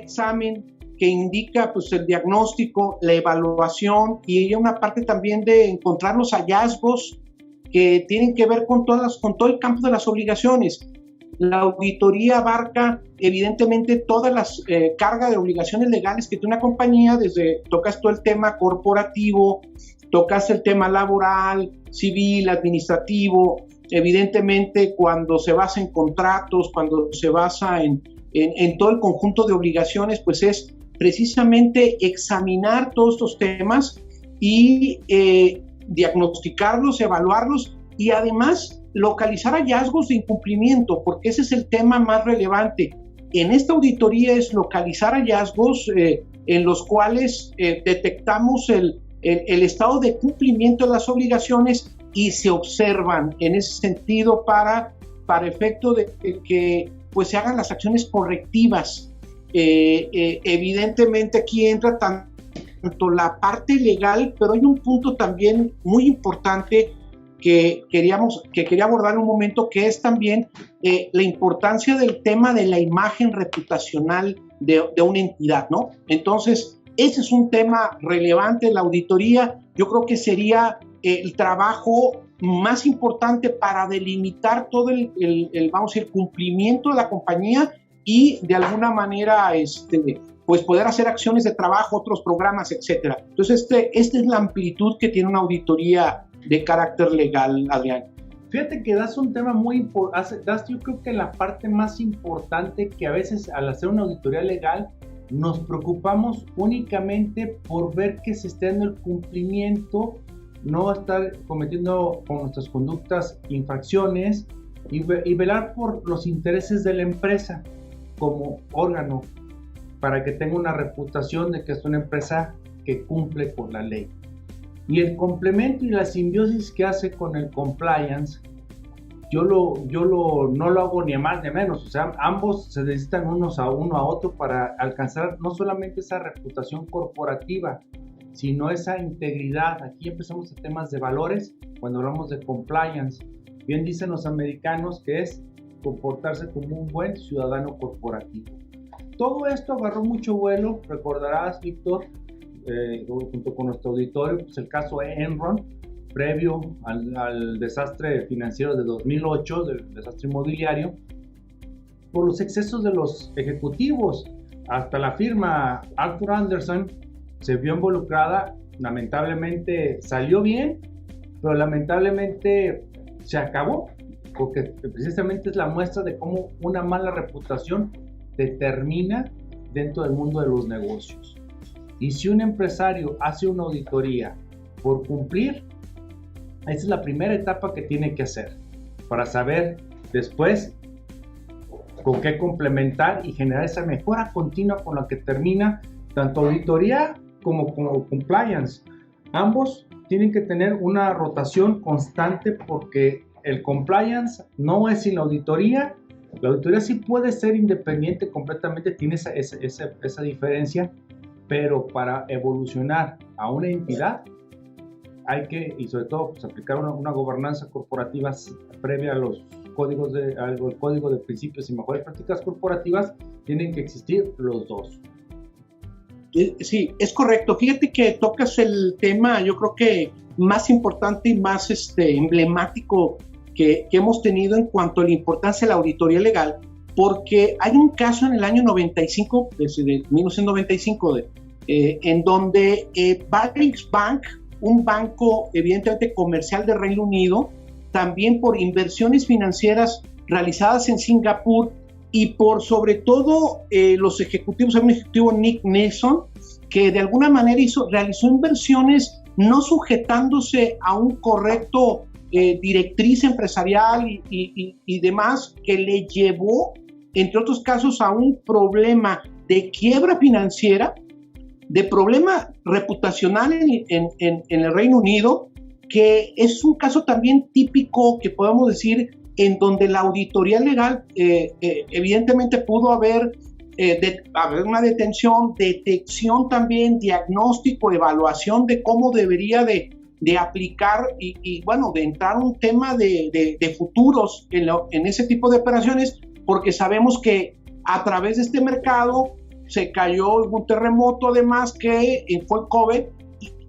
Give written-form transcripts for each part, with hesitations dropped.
examen que indica pues el diagnóstico, la evaluación y hay una parte también de encontrar los hallazgos que tienen que ver con todo el campo de las obligaciones. La auditoría abarca evidentemente todas las cargas de obligaciones legales que tiene una compañía, tocas todo el tema corporativo, tocas el tema laboral, civil, administrativo, evidentemente cuando se basa en contratos, cuando se basa en todo el conjunto de obligaciones, pues es precisamente examinar todos estos temas y diagnosticarlos, evaluarlos y además localizar hallazgos de incumplimiento, porque ese es el tema más relevante. En esta auditoría es localizar hallazgos en los cuales detectamos el estado de cumplimiento de las obligaciones y se observan en ese sentido para efecto de que pues se hagan las acciones correctivas. Evidentemente aquí entra tanto la parte legal, pero hay un punto también muy importante que quería abordar en un momento, que es también la importancia del tema de la imagen reputacional de una entidad, ¿no? Entonces, ese es un tema relevante en la auditoría. Yo creo que sería el trabajo más importante para delimitar todo vamos a decir, cumplimiento de la compañía y de alguna manera pues poder hacer acciones de trabajo, otros programas, etcétera. Entonces, esta es la amplitud que tiene una auditoría de carácter legal, Adrián. Fíjate que das un tema muy importante, yo creo que la parte más importante, que a veces al hacer una auditoría legal nos preocupamos únicamente por ver que se esté dando el cumplimiento, no estar cometiendo con nuestras conductas infracciones y velar por los intereses de la empresa como órgano para que tenga una reputación de que es una empresa que cumple con la ley. Y el complemento y la simbiosis que hace con el compliance, yo no lo hago ni a más ni a menos. O sea, ambos se necesitan uno a otro para alcanzar no solamente esa reputación corporativa, sino esa integridad. Aquí empezamos a temas de valores cuando hablamos de compliance. Bien dicen los americanos que es comportarse como un buen ciudadano corporativo. Todo esto agarró mucho vuelo, recordarás, Víctor, junto con nuestro auditorio, pues el caso Enron, previo al desastre financiero de 2008, del desastre inmobiliario, por los excesos de los ejecutivos. Hasta la firma Arthur Andersen se vio involucrada, lamentablemente salió bien, pero lamentablemente se acabó, porque precisamente es la muestra de cómo una mala reputación determina dentro del mundo de los negocios. Y si un empresario hace una auditoría por cumplir, esa es la primera etapa que tiene que hacer para saber después con qué complementar y generar esa mejora continua con la que termina tanto auditoría como compliance. Ambos tienen que tener una rotación constante porque el compliance no es sin la auditoría. La auditoría sí puede ser independiente completamente, tiene esa diferencia, pero para evolucionar a una entidad hay que, y sobre todo, pues, aplicar una gobernanza corporativa previa a los códigos al código de principios y mejores prácticas corporativas. Tienen que existir los dos. Sí, es correcto. Fíjate que tocas el tema, yo creo que más importante y más emblemático que hemos tenido en cuanto a la importancia de la auditoría legal, porque hay un caso en el año 95, desde 1995, en donde Barings Bank, un banco evidentemente comercial de Reino Unido, también por inversiones financieras realizadas en Singapur y por sobre todo los ejecutivos, hay un ejecutivo Nick Nelson, que de alguna manera realizó inversiones no sujetándose a un correcto directriz empresarial y demás, que le llevó, entre otros casos, a un problema de quiebra financiera, de problema reputacional en el Reino Unido, que es un caso también típico, que podemos decir, en donde la auditoría legal evidentemente pudo haber una detención, detección también, diagnóstico, evaluación de cómo debería de aplicar y bueno, de entrar un tema de futuros en ese tipo de operaciones, porque sabemos que a través de este mercado se cayó un terremoto además que fue el COVID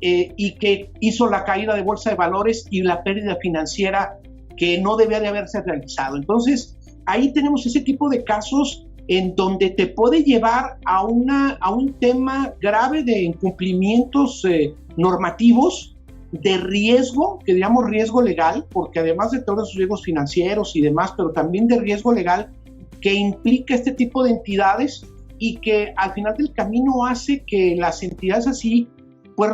y que hizo la caída de bolsa de valores y la pérdida financiera que no debía de haberse realizado. Entonces, ahí tenemos ese tipo de casos en donde te puede llevar a un tema grave de incumplimientos normativos, de riesgo, que digamos riesgo legal, porque además de todos los riesgos financieros y demás, pero también de riesgo legal que implica este tipo de entidades y que al final del camino hace que las entidades así pues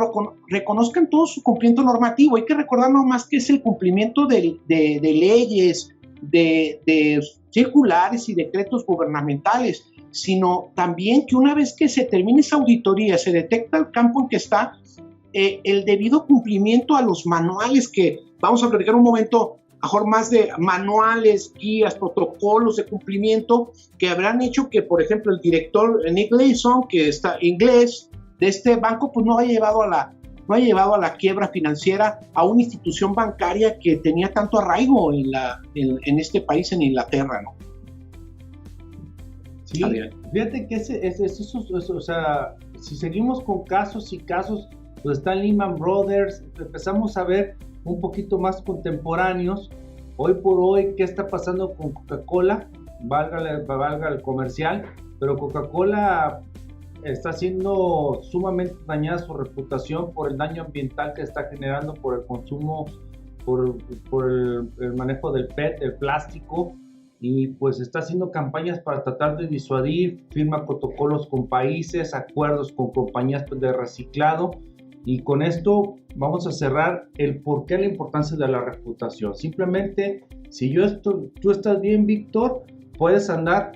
reconozcan todo su cumplimiento normativo. Hay que recordar nomás que es el cumplimiento de leyes, de circulares y decretos gubernamentales, sino también que una vez que se termine esa auditoría, se detecta el campo en que está, el debido cumplimiento a los manuales que vamos a platicar un momento, mejor más de manuales, guías, protocolos de cumplimiento que habrán hecho que, por ejemplo, el director Nick Leeson, que está inglés de este banco, pues no ha llevado a la quiebra financiera a una institución bancaria que tenía tanto arraigo en este país, en Inglaterra, ¿no? Sí, fíjate que o sea, si seguimos con casos y casos, pues está Lehman Brothers, empezamos a ver un poquito más contemporáneos. Hoy por hoy, ¿qué está pasando con Coca-Cola? Valga el comercial, pero Coca-Cola está siendo sumamente dañada su reputación por el daño ambiental que está generando por el consumo, por el manejo del PET, del plástico, y pues está haciendo campañas para tratar de disuadir, firma protocolos con países, acuerdos con compañías de reciclado, y con esto vamos a cerrar el por qué la importancia de la reputación. Simplemente, si tú estás bien, Víctor, puedes andar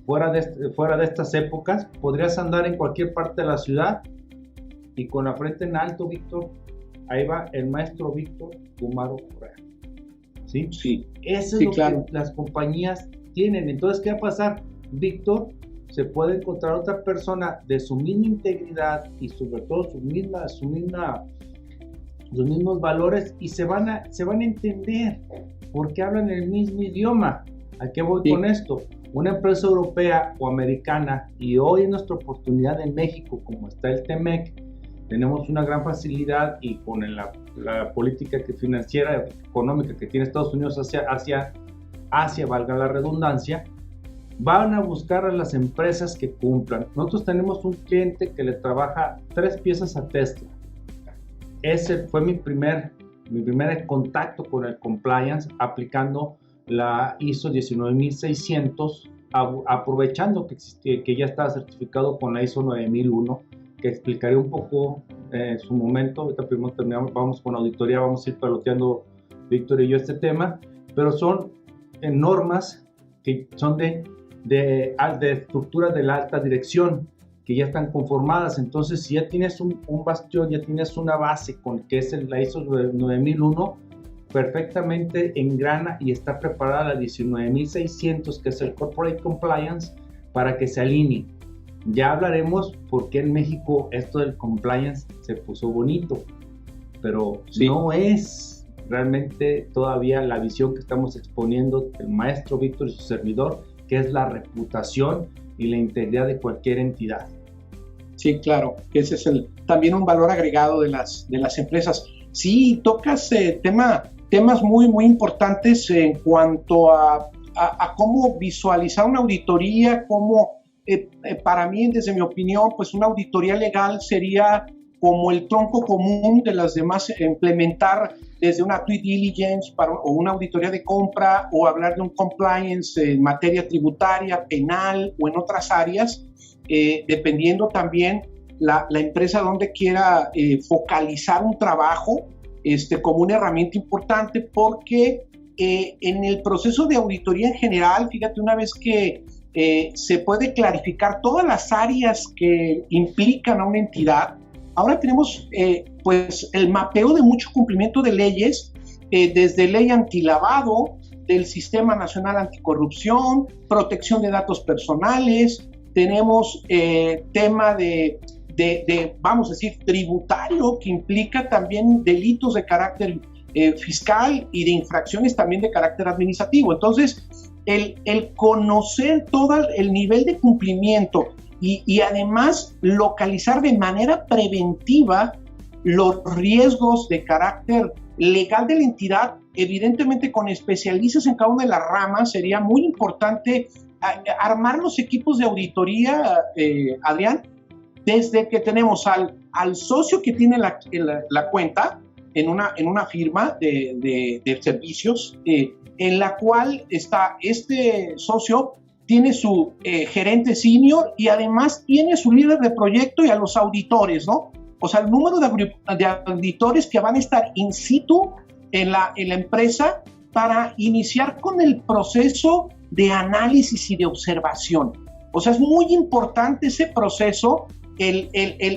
fuera de estas épocas, podrías andar en cualquier parte de la ciudad y con la frente en alto, Víctor, ahí va el maestro Víctor Kumaro Correa. ¿Sí? Sí. Eso es lo que las compañías tienen. Entonces, ¿qué va a pasar? Víctor se puede encontrar otra persona de su misma integridad y sobre todo sus mismos valores, y se van a entender porque hablan el mismo idioma. ¿A qué voy con esto? Una empresa europea o americana, y hoy en nuestra oportunidad en México, como está el TEMEC, tenemos una gran facilidad, y con la política financiera, económica que tiene Estados Unidos hacia Asia, valga la redundancia, van a buscar a las empresas que cumplan. Nosotros tenemos un cliente que le trabaja 3 piezas a Tesla. Ese fue mi primer contacto con el compliance, aplicando la ISO 19600, aprovechando que ya estaba certificado con la ISO 9001, que explicaré un poco en su momento. Ahorita primero terminamos, vamos con auditoría, vamos a ir peloteando Víctor y yo este tema, pero son normas que son de estructuras de la alta dirección, que ya están conformadas. Entonces, si ya tienes un bastión, ya tienes una base con que es la ISO 9001, perfectamente engrana y está preparada la 19600, que es el Corporate Compliance, para que se alinee. Ya hablaremos por qué en México esto del compliance se puso bonito, pero sí, no es realmente todavía la visión que estamos exponiendo el maestro Víctor y su servidor, que es la reputación y la integridad de cualquier entidad. Sí, claro, ese es también un valor agregado de las empresas. Sí, tocas temas muy, muy importantes en cuanto a cómo visualizar una auditoría, cómo, para mí, desde mi opinión, pues una auditoría legal sería como el tronco común de las demás, implementar desde una due diligence o una auditoría de compra, o hablar de un compliance en materia tributaria, penal o en otras áreas, dependiendo también la empresa donde quiera focalizar un trabajo como una herramienta importante, porque en el proceso de auditoría en general, fíjate, una vez que se puede clarificar todas las áreas que implican a una entidad, ahora tenemos pues el mapeo de mucho cumplimiento de leyes, desde ley antilavado, del Sistema Nacional Anticorrupción, protección de datos personales, tenemos tema de, vamos a decir, tributario, que implica también delitos de carácter fiscal y de infracciones también de carácter administrativo. Entonces, el conocer todo el nivel de cumplimiento y además localizar de manera preventiva los riesgos de carácter legal de la entidad, evidentemente con especialistas en cada una de las ramas. Sería muy importante armar los equipos de auditoría, Adrián, desde que tenemos al socio que tiene la cuenta en una firma de servicios, en la cual está este socio, tiene su gerente senior y además tiene su líder de proyecto y a los auditores, ¿no? O sea, el número de auditores que van a estar in situ en la empresa para iniciar con el proceso de análisis y de observación. O sea, es muy importante ese proceso.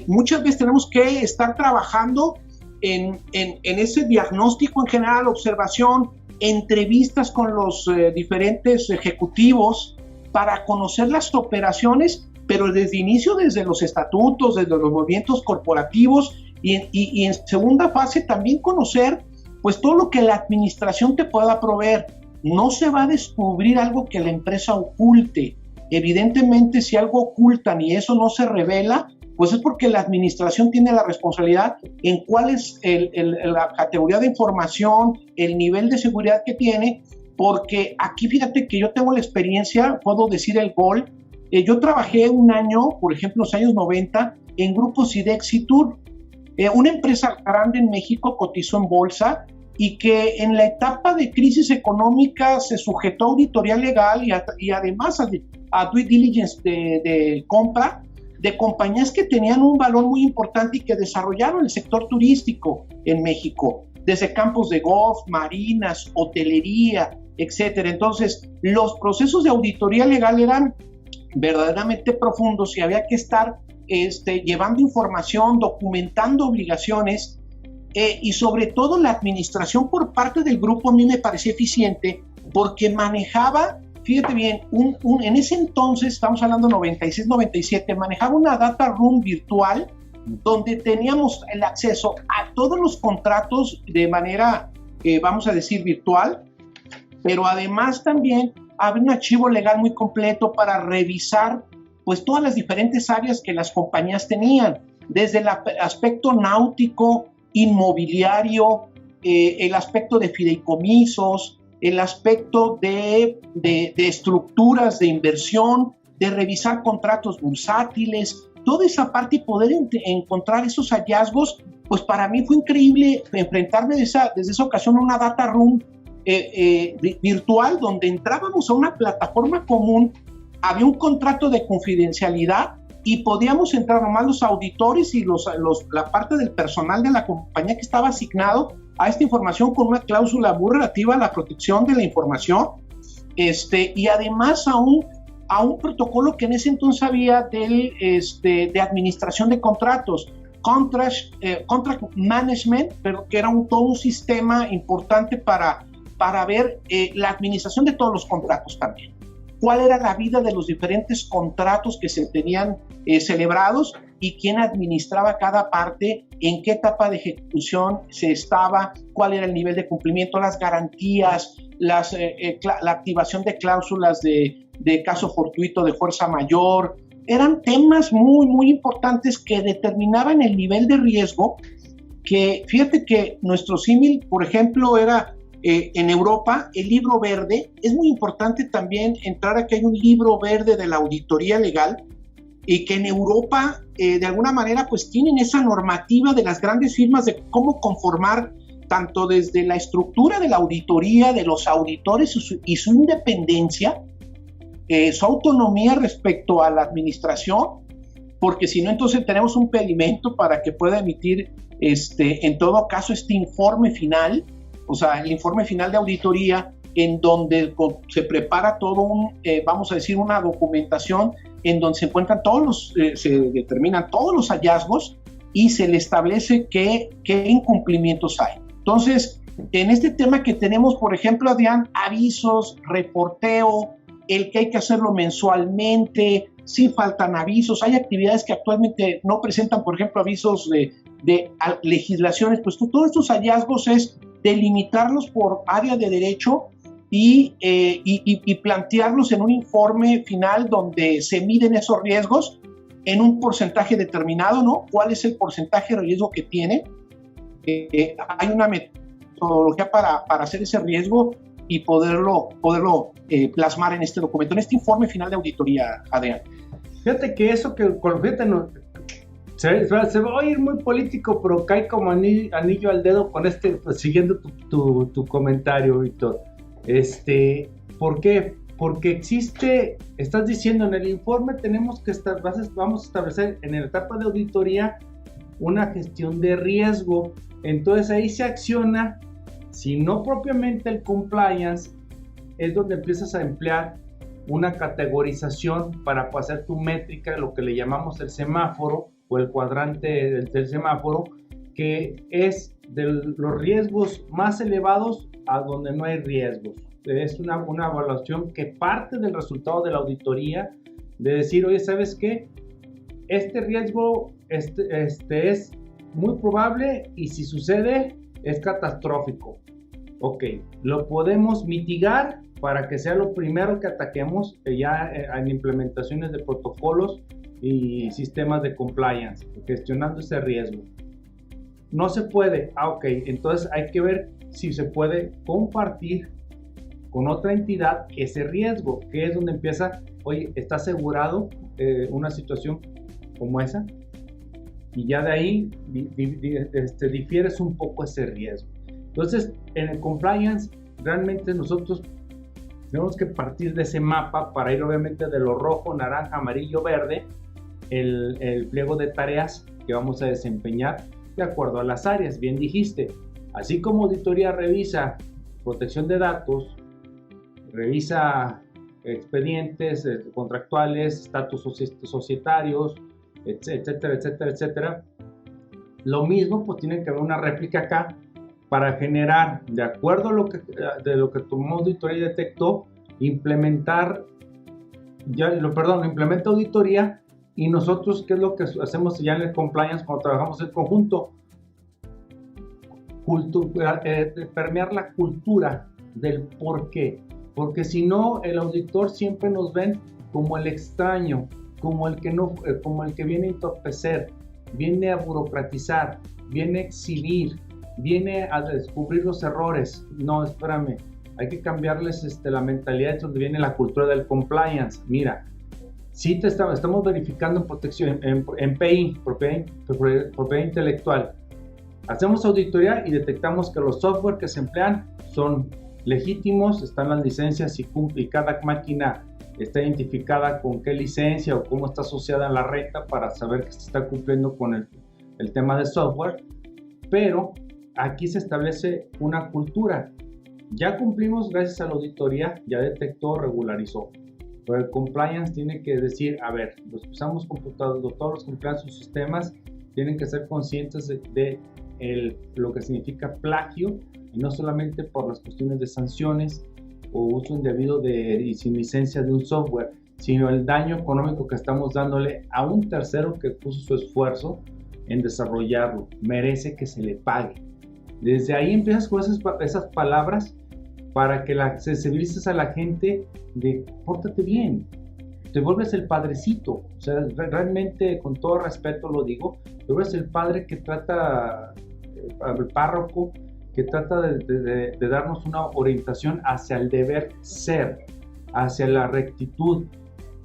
Muchas veces tenemos que estar trabajando en ese diagnóstico en general, observación, entrevistas con los diferentes ejecutivos para conocer las operaciones, pero desde inicio, desde los estatutos, desde los movimientos corporativos y en segunda fase también conocer pues todo lo que la administración te pueda proveer. No se va a descubrir algo que la empresa oculte. Evidentemente, si algo ocultan y eso no se revela, pues es porque la administración tiene la responsabilidad en cuál es la categoría de información, el nivel de seguridad que tiene, porque aquí fíjate que yo tengo la experiencia, puedo decir el gol. Yo trabajé un año, por ejemplo, en los años 90, en Grupo Sidexitur, una empresa grande en México, cotizó en bolsa y que en la etapa de crisis económica se sujetó a auditoría legal y además a due diligence de compra de compañías que tenían un valor muy importante y que desarrollaron el sector turístico en México, desde campos de golf, marinas, hotelería, etcétera. Entonces, los procesos de auditoría legal eran verdaderamente profundos y había que estar llevando información, documentando obligaciones, y sobre todo la administración por parte del grupo a mí me parecía eficiente porque manejaba, fíjate bien, en ese entonces, estamos hablando 96, 97, manejaba una data room virtual donde teníamos el acceso a todos los contratos de manera, vamos a decir, virtual, pero además también había un archivo legal muy completo para revisar pues todas las diferentes áreas que las compañías tenían, desde el aspecto náutico, inmobiliario, el aspecto de fideicomisos, el aspecto de estructuras de inversión, de revisar contratos bursátiles, toda esa parte y poder encontrar esos hallazgos, pues para mí fue increíble enfrentarme desde esa ocasión a una data room virtual donde entrábamos a una plataforma común, había un contrato de confidencialidad y podíamos entrar nomás los auditores y la parte del personal de la compañía que estaba asignado a esta información con una cláusula muy relativa a la protección de la información, y además a un protocolo que en ese entonces había de administración de contratos, contract management, pero que era todo un sistema importante para ver la administración de todos los contratos también. Cuál era la vida de los diferentes contratos que se tenían celebrados y quién administraba cada parte, en qué etapa de ejecución se estaba, cuál era el nivel de cumplimiento, las garantías, la activación de cláusulas de caso fortuito, de fuerza mayor. Eran temas muy, muy importantes que determinaban el nivel de riesgo, que fíjate que nuestro símil, por ejemplo, era en Europa, el libro verde. Es muy importante también entrar a que hay un libro verde de la auditoría legal y que en Europa, de alguna manera, pues tienen esa normativa de las grandes firmas de cómo conformar tanto desde la estructura de la auditoría, de los auditores y su independencia, su autonomía respecto a la administración, porque si no, entonces tenemos un impedimento para que pueda emitir, en todo caso, este informe final. O sea, el informe final de auditoría en donde se prepara todo vamos a decir, una documentación en donde se encuentran se determinan todos los hallazgos y se le establece qué incumplimientos hay. Entonces, en este tema que tenemos, por ejemplo, Adrián, avisos, reporteo, el que hay que hacerlo mensualmente, si faltan avisos, hay actividades que actualmente no presentan, por ejemplo, avisos de legislaciones, pues todos estos hallazgos es delimitarlos por área de derecho y plantearlos en un informe final donde se miden esos riesgos en un porcentaje determinado, ¿no? ¿Cuál es el porcentaje de riesgo que tiene? Hay una metodología para hacer ese riesgo y poderlo plasmar en este documento, en este informe final de auditoría, Adrián. Fíjate que eso que, fíjate, no, se va a oír muy político, pero cae como anillo al dedo con pues, siguiendo tu comentario, Víctor. ¿Por qué? Porque existe, estás diciendo en el informe vamos a establecer en la etapa de auditoría una gestión de riesgo. Entonces ahí se acciona, si no propiamente el compliance, es donde empiezas a emplear una categorización para hacer tu métrica, lo que le llamamos el semáforo o el cuadrante del semáforo, que es de los riesgos más elevados a donde no hay riesgos. Es una evaluación que parte del resultado de la auditoría, de decir, oye, ¿sabes qué? Este riesgo es muy probable y si sucede es catastrófico. Ok, lo podemos mitigar para que sea lo primero que ataquemos ya en implementaciones de protocolos y sistemas de compliance, gestionando ese riesgo. No se puede, ok, entonces hay que ver si se puede compartir con otra entidad ese riesgo, que es donde empieza, oye, ¿está asegurado una situación como esa? Y ya de ahí difieres un poco ese riesgo. Entonces, en el compliance, realmente nosotros tenemos que partir de ese mapa para ir obviamente de lo rojo, naranja, amarillo, verde, el pliego de tareas que vamos a desempeñar de acuerdo a las áreas, bien dijiste. Así como auditoría revisa protección de datos, revisa expedientes contractuales, estatus societarios, etcétera, etcétera, etcétera. Lo mismo, pues tiene que haber una réplica acá para generar, de acuerdo a lo que tu auditoría detectó, implementa auditoría. Y nosotros, ¿qué es lo que hacemos ya en el compliance cuando trabajamos en conjunto? Permear la cultura del por qué. Porque si no, el auditor siempre nos ven como el extraño, como el que viene a entorpecer, viene a burocratizar, viene a exhibir, viene a descubrir los errores. No, espérame, hay que cambiarles la mentalidad, es donde viene la cultura del compliance. Mira, sí estamos verificando en protección, en PI, propiedad intelectual. Hacemos auditoría y detectamos que los software que se emplean son legítimos, están las licencias y cada máquina está identificada con qué licencia o cómo está asociada a la renta para saber que se está cumpliendo con el tema de software. Pero aquí se establece una cultura. Ya cumplimos gracias a la auditoría, ya detectó, regularizó. Pero el compliance tiene que decir, a ver, los que usamos computadores, todos los que emplean sus sistemas, tienen que ser conscientes de lo que significa plagio, y no solamente por las cuestiones de sanciones o uso indebido y sin licencia de un software, sino el daño económico que estamos dándole a un tercero que puso su esfuerzo en desarrollarlo. Merece que se le pague. Desde ahí empiezas con esas palabras para que sensibilices a la gente de pórtate bien, te vuelves el padrecito. O sea, realmente, con todo respeto lo digo, te vuelves el padre que trata, el párroco, que trata de darnos una orientación hacia el deber ser, hacia la rectitud.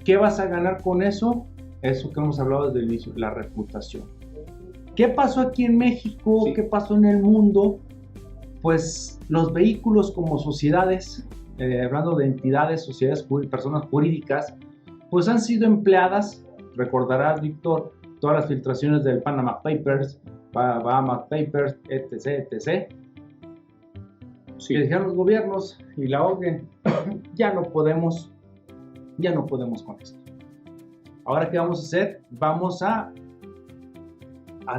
¿Qué vas a ganar con eso? Eso que hemos hablado desde el inicio, la reputación. ¿Qué pasó aquí en México? Sí. ¿Qué pasó en el mundo? Pues los vehículos como sociedades, hablando de entidades, sociedades, personas jurídicas, pues han sido empleadas, recordarás, Víctor, todas las filtraciones del Panama Papers, Bahamas Papers, etc., etc. Sí. Que dijeron los gobiernos y la OCDE, ya no podemos con esto. Ahora, ¿qué vamos a hacer? Vamos a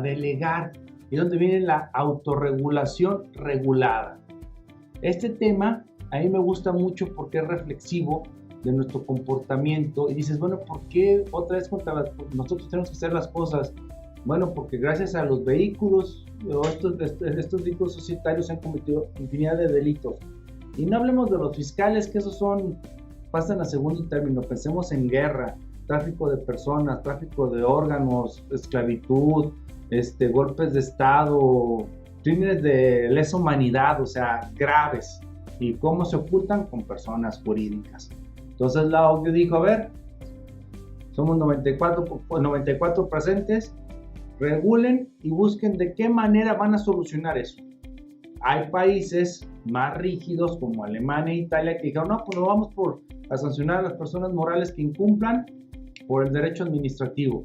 delegar. Y donde viene la autorregulación regulada. Este tema a mí me gusta mucho porque es reflexivo de nuestro comportamiento. Y dices, bueno, ¿por qué otra vez nosotros tenemos que hacer las cosas? Bueno, porque gracias a los vehículos, estos vehículos societarios se han cometido infinidad de delitos. Y no hablemos de los fiscales, que esos pasan a segundo término. Pensemos en guerra, tráfico de personas, tráfico de órganos, esclavitud, golpes de Estado, crímenes de lesa humanidad, o sea, graves. ¿Y cómo se ocultan? Con personas jurídicas. Entonces la OCDE dijo, a ver, somos 94 presentes, regulen y busquen de qué manera van a solucionar eso. Hay países más rígidos como Alemania e Italia que dijeron, no, pues no vamos a sancionar a las personas morales que incumplan por el derecho administrativo.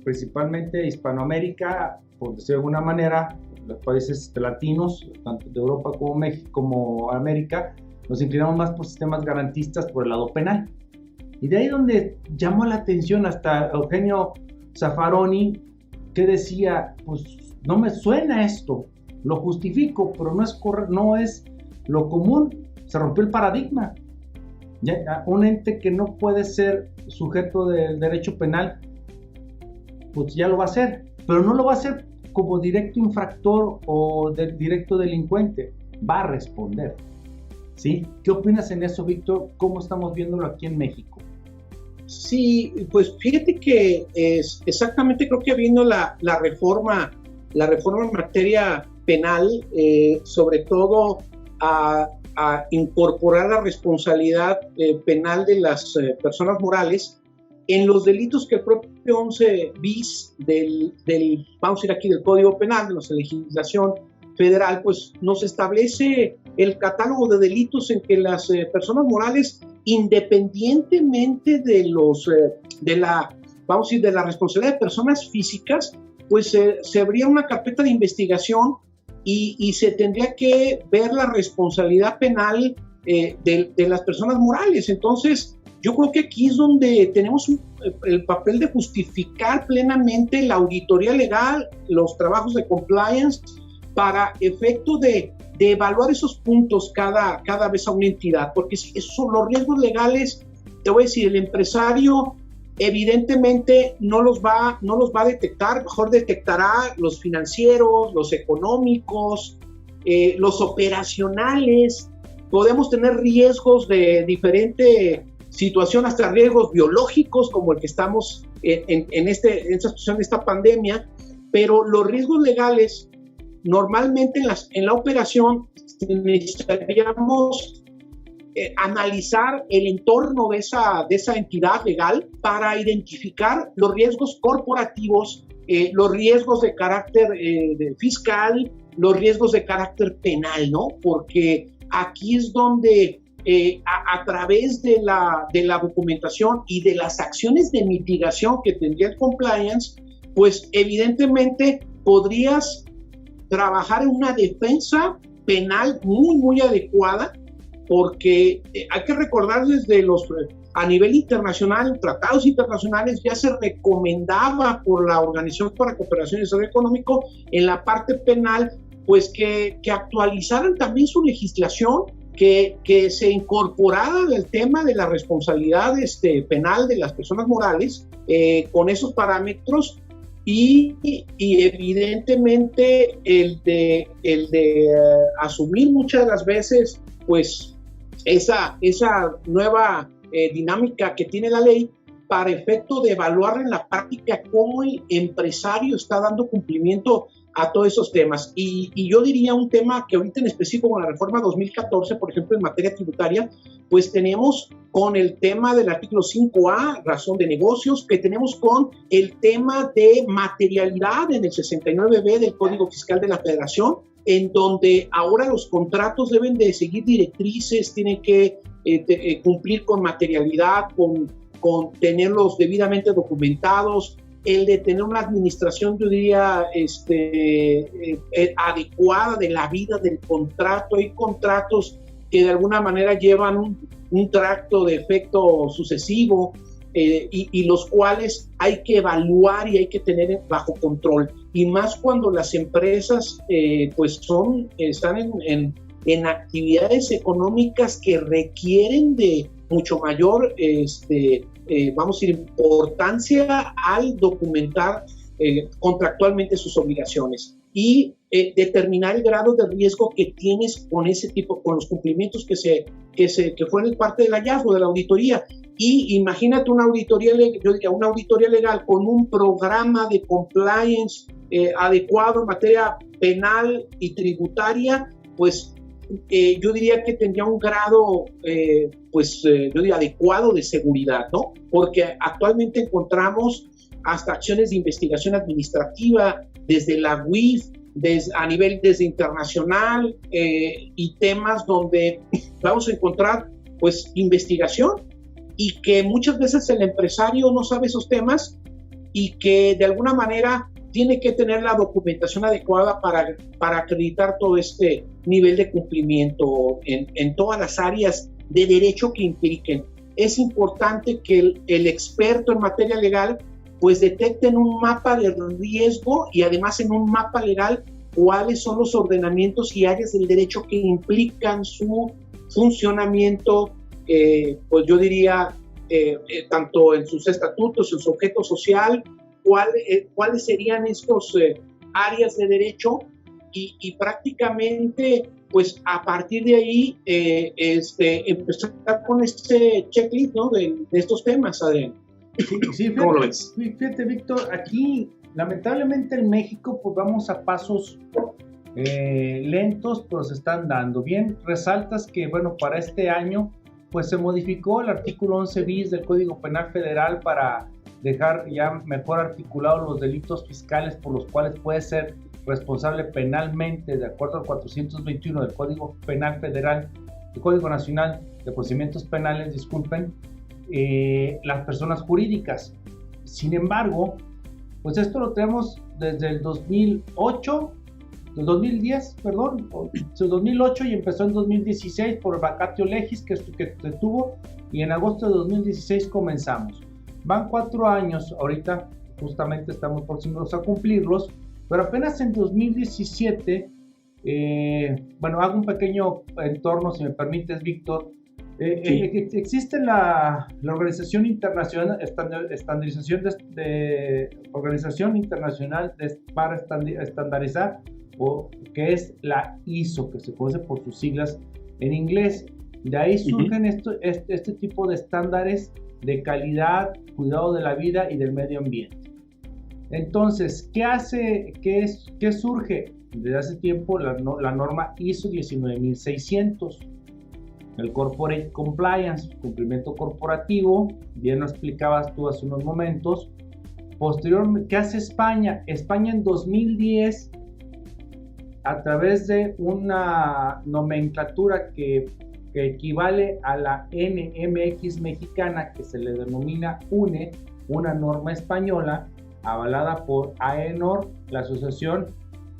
Principalmente Hispanoamérica, por decirlo de alguna manera, los países latinos, tanto de Europa como México como América, nos inclinamos más por sistemas garantistas por el lado penal. Y de ahí donde llamó la atención hasta Eugenio Zaffaroni, que decía, pues no me suena esto, lo justifico, pero no es lo común, se rompió el paradigma. Ya, un ente que no puede ser sujeto del derecho penal, pues ya lo va a hacer, pero no lo va a hacer como directo infractor o directo delincuente, va a responder. ¿Sí? ¿Qué opinas en eso, Víctor? ¿Cómo estamos viéndolo aquí en México? Sí, pues fíjate que es exactamente, creo que viendo la reforma en materia penal, sobre todo a incorporar la responsabilidad penal de las personas morales en los delitos que el propio 11 bis del vamos a ir aquí, del Código Penal, de nuestra legislación federal, pues nos establece el catálogo de delitos en que las personas morales, independientemente de vamos a decir, de la responsabilidad de personas físicas, pues se abría una carpeta de investigación y se tendría que ver la responsabilidad penal de las personas morales. Entonces, yo creo que aquí es donde tenemos el papel de justificar plenamente la auditoría legal, los trabajos de compliance, para efecto de evaluar esos puntos cada vez a una entidad, porque esos son los riesgos legales. Te voy a decir, el empresario evidentemente no los va a detectar, mejor detectará los financieros, los económicos, los operacionales. Podemos tener riesgos de diferente situación, hasta riesgos biológicos como el que estamos en esta situación de esta pandemia, pero los riesgos legales normalmente en la operación necesitaríamos analizar el entorno de esa entidad legal para identificar los riesgos corporativos, los riesgos de carácter fiscal, los riesgos de carácter penal, ¿no? Porque aquí es donde a través de la documentación y de las acciones de mitigación que tendría el compliance, pues evidentemente podrías trabajar en una defensa penal muy, muy adecuada, porque hay que recordar a nivel internacional, tratados internacionales, ya se recomendaba por la Organización para la Cooperación y Desarrollo Económico en la parte penal, pues que actualizaran también su legislación, que se incorporara el tema de la responsabilidad penal de las personas morales con esos parámetros. Y evidentemente el de asumir muchas de las veces pues esa nueva dinámica que tiene la ley para efecto de evaluar en la práctica cómo el empresario está dando cumplimiento a todos esos temas. Y yo diría un tema que ahorita en específico con la reforma 2014, por ejemplo, en materia tributaria, pues tenemos con el tema del artículo 5A, razón de negocios, que tenemos con el tema de materialidad en el 69B del Código Fiscal de la Federación, en donde ahora los contratos deben de seguir directrices, tienen que cumplir con materialidad, con tenerlos debidamente documentados, el de tener una administración, yo diría, adecuada de la vida del contrato. Hay contratos que de alguna manera llevan un tracto de efecto sucesivo y los cuales hay que evaluar y hay que tener bajo control. Y más cuando las empresas pues están en actividades económicas que requieren de mucho mayor vamos a decir, importancia al documentar contractualmente sus obligaciones y determinar el grado de riesgo que tienes con ese tipo, con los cumplimientos que fueron parte del hallazgo de la auditoría. Y imagínate una auditoría, yo diría, una auditoría legal con un programa de compliance adecuado en materia penal y tributaria, pues yo diría que tendría un grado, yo diría, adecuado de seguridad, ¿no? Porque actualmente encontramos hasta acciones de investigación administrativa desde la UIF, a nivel desde internacional, y temas donde vamos a encontrar, pues, investigación, y que muchas veces el empresario no sabe esos temas y que de alguna manera tiene que tener la documentación adecuada para acreditar todo este nivel de cumplimiento en todas las áreas de derecho que impliquen. Es importante que el experto en materia legal pues detecte en un mapa de riesgo y además en un mapa legal cuáles son los ordenamientos y áreas del derecho que implican su funcionamiento, pues yo diría, tanto en sus estatutos, en su objeto social, cuáles serían estos áreas de derecho y prácticamente, pues a partir de ahí, empezar con este checklist, ¿no? de estos temas, Adrián. Sí, ¿Cómo lo ves? Fíjate, Víctor, aquí lamentablemente en México pues vamos a pasos lentos, pero se están dando. Bien, resaltas que, bueno, para este año pues se modificó el artículo 11 bis del Código Penal Federal para dejar ya mejor articulados los delitos fiscales por los cuales puede ser responsable penalmente, de acuerdo al 421 del Código Penal Federal, el Código Nacional de Procedimientos Penales, disculpen, las personas jurídicas. Sin embargo, pues esto lo tenemos desde el 2010, perdón, 2008, y empezó en 2016 por el vacatio legis que se tuvo, y en agosto de 2016 comenzamos. Van 4 años, ahorita justamente estamos próximos a cumplirlos, pero apenas en 2017, bueno, hago un pequeño entorno, si me permites, Víctor. Existe la Organización Internacional Estandarización de Organización Internacional para Estandarizar, o que es la ISO, que se conoce por sus siglas en inglés. De ahí surgen este tipo de estándares de calidad, cuidado de la vida y del medio ambiente. Entonces, ¿qué surge? Desde hace tiempo la norma ISO 19600, el Corporate Compliance, cumplimiento corporativo, bien lo explicabas tú hace unos momentos. Posteriormente, ¿qué hace España? España en 2010, a través de una nomenclatura que equivale a la NMX mexicana, que se le denomina UNE, una norma española avalada por AENOR, la Asociación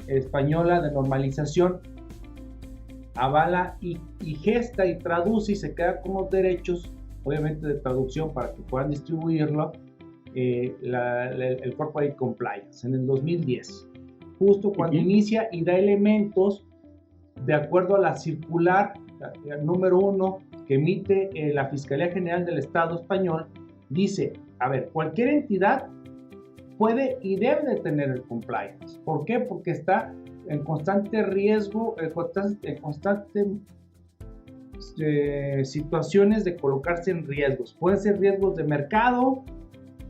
Española de Normalización, avala y gesta y traduce y se queda con los derechos, obviamente de traducción para que puedan distribuirlo, el Corporate Compliance en el 2010, justo cuando inicia y da elementos de acuerdo a la circular número 1 que emite la Fiscalía General del Estado Español. Dice, a ver, cualquier entidad puede y debe de tener el compliance. ¿Por qué? Porque está en constante riesgo, en constante situaciones de colocarse en riesgos. Pueden ser riesgos de mercado,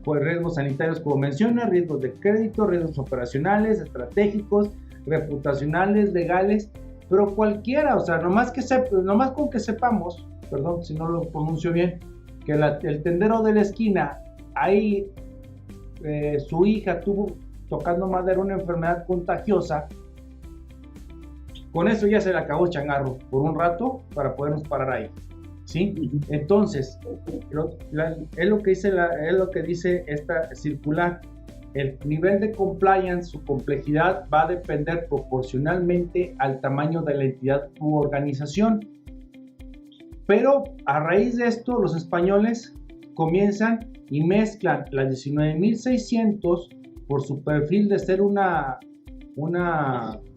pues riesgos sanitarios, como menciona, riesgos de crédito, riesgos operacionales, estratégicos, reputacionales, legales, pero cualquiera, o sea, nomás con que sepamos, perdón si no lo pronuncio bien, que el tendero de la esquina, ahí su hija tuvo tocando madera una enfermedad contagiosa, con eso ya se le acabó el changarro por un rato para podernos parar ahí, ¿sí? Entonces, es lo que dice esta circular. El nivel de compliance, su complejidad va a depender proporcionalmente al tamaño de la entidad u organización. Pero a raíz de esto, los españoles comienzan y mezclan la 19600 por su perfil de ser una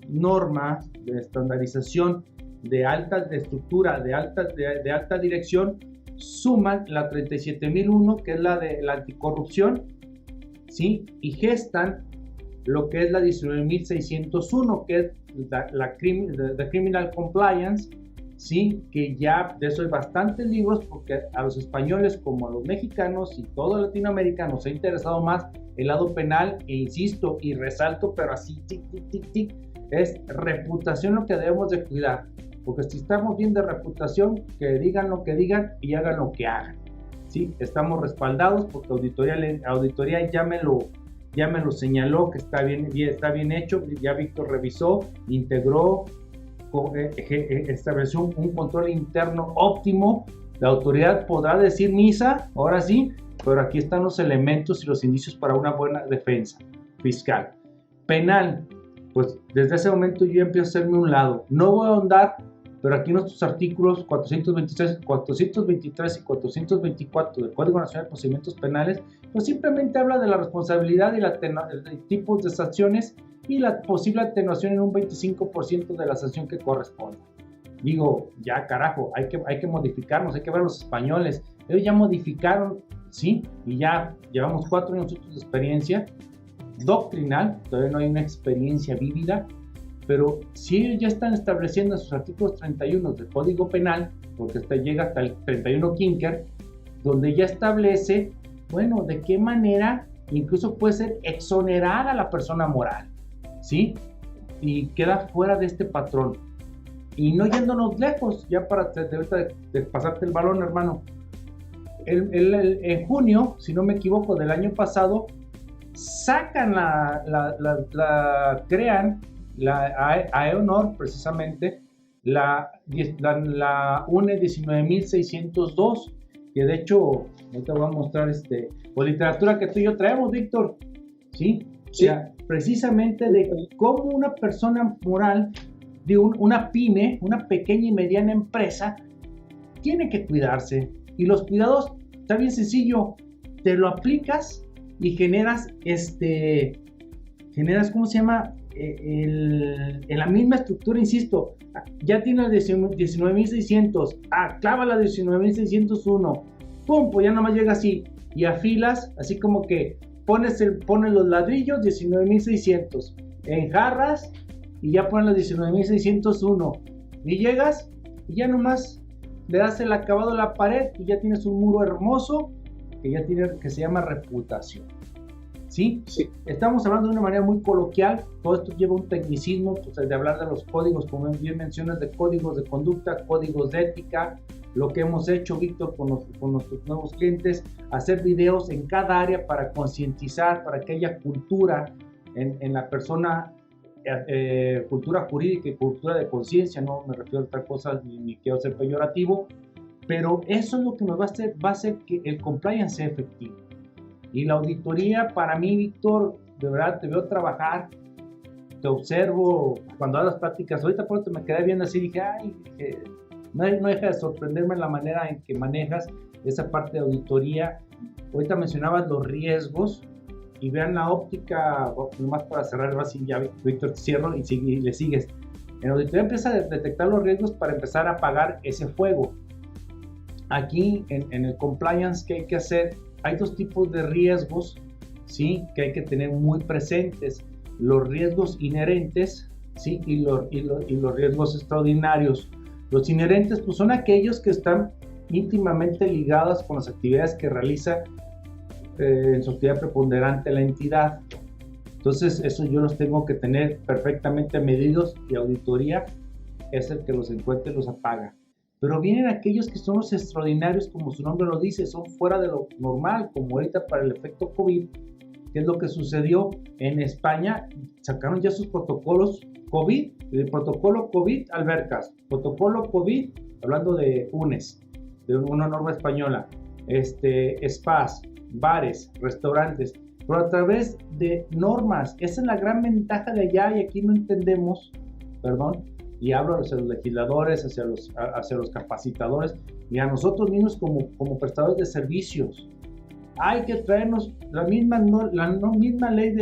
norma de estandarización de estructura, de alta dirección, suman la 37001, que es la de la anticorrupción, ¿sí? Y gestan lo que es la 19601, que es la Criminal Compliance, sí, que ya de eso hay bastantes libros, porque a los españoles como a los mexicanos y todo Latinoamérica nos ha interesado más el lado penal, e insisto y resalto, pero así, tic, tic, tic, tic, es reputación lo que debemos de cuidar, porque si estamos bien de reputación, que digan lo que digan y hagan lo que hagan, ¿sí? Estamos respaldados porque auditoría ya me lo señaló, que está bien hecho, ya Víctor revisó, integró, estableció un control interno óptimo. La autoridad podrá decir misa, ahora sí, pero aquí están los elementos y los indicios para una buena defensa fiscal. Penal, pues desde ese momento yo empiezo a hacerme un lado. No voy a ahondar, pero aquí nuestros artículos 423 y 424 del Código Nacional de Procedimientos Penales, pues simplemente habla de la responsabilidad y de tipos de sanciones y la posible atenuación en un 25% de la sanción que corresponda. Digo, ya carajo, hay que modificarnos, hay que ver a los españoles. Ellos ya modificaron, sí, y ya llevamos 4 años de experiencia doctrinal, todavía no hay una experiencia vívida, pero si ellos ya están estableciendo en sus artículos 31 del Código Penal, porque llega hasta el 31 Quinquer, donde ya establece, bueno, de qué manera incluso puede ser exonerar a la persona moral, ¿sí? Y queda fuera de este patrón. Y no yéndonos lejos, ya para de pasarte el balón, hermano. En junio, si no me equivoco, del año pasado, sacan crean la AEONOR, precisamente, la UNE 19602, que de hecho, ahorita voy a mostrar por literatura que tú y yo traemos, Víctor, ¿sí? Sí. O sea, precisamente de cómo una persona moral, de una pyme, una pequeña y mediana empresa, tiene que cuidarse. Y los cuidados, está bien sencillo, te lo aplicas y generas, ¿cómo se llama? En la misma estructura, insisto, ya tienes el 19.600, clava la 19.601, pum, pues ya nomás llega así, y afilas, así como que pones los ladrillos, 19.600, enjarras, y ya pones los 19.601, y llegas, y ya nomás le das el acabado a la pared, y ya tienes un muro hermoso, que se llama reputación. ¿Sí? Sí. Estamos hablando de una manera muy coloquial, todo esto lleva un tecnicismo, pues, de hablar de los códigos, como bien mencionas, de códigos de conducta, códigos de ética, lo que hemos hecho, Víctor, con nuestros nuevos clientes, hacer videos en cada área para concientizar, para que haya cultura en la persona, cultura jurídica y cultura de conciencia, no me refiero a otra cosa, ni quiero ser peyorativo, pero eso es lo que nos va a hacer que el compliance sea efectivo. Y la auditoría, para mí, Víctor, de verdad, te veo trabajar, te observo cuando hagas prácticas. Ahorita por eso me quedé viendo así, dije, no deja de sorprenderme la manera en que manejas esa parte de auditoría. Ahorita mencionabas los riesgos y vean la óptica, nomás para cerrar, así ya, Víctor, te cierro y le sigues. En auditoría empieza a detectar los riesgos para empezar a apagar ese fuego. Aquí, en el compliance, ¿qué hay que hacer? Hay dos tipos de riesgos, ¿sí? Que hay que tener muy presentes. Los riesgos inherentes, ¿sí? Y los riesgos extraordinarios. Los inherentes, pues, son aquellos que están íntimamente ligados con las actividades que realiza en su actividad preponderante la entidad. Entonces, eso yo los tengo que tener perfectamente medidos, y auditoría es el que los encuentra y los apaga. Pero vienen aquellos que son los extraordinarios, como su nombre lo dice, son fuera de lo normal, como ahorita para el efecto COVID, que es lo que sucedió en España. Sacaron ya sus protocolos COVID, el protocolo COVID albercas, protocolo COVID, hablando de UNES, de una norma española, spas, bares, restaurantes, pero a través de normas. Esa es la gran ventaja de allá, y aquí no entendemos, y hablo hacia los legisladores, hacia los capacitadores y a nosotros mismos como prestadores de servicios. Hay que traernos la misma ley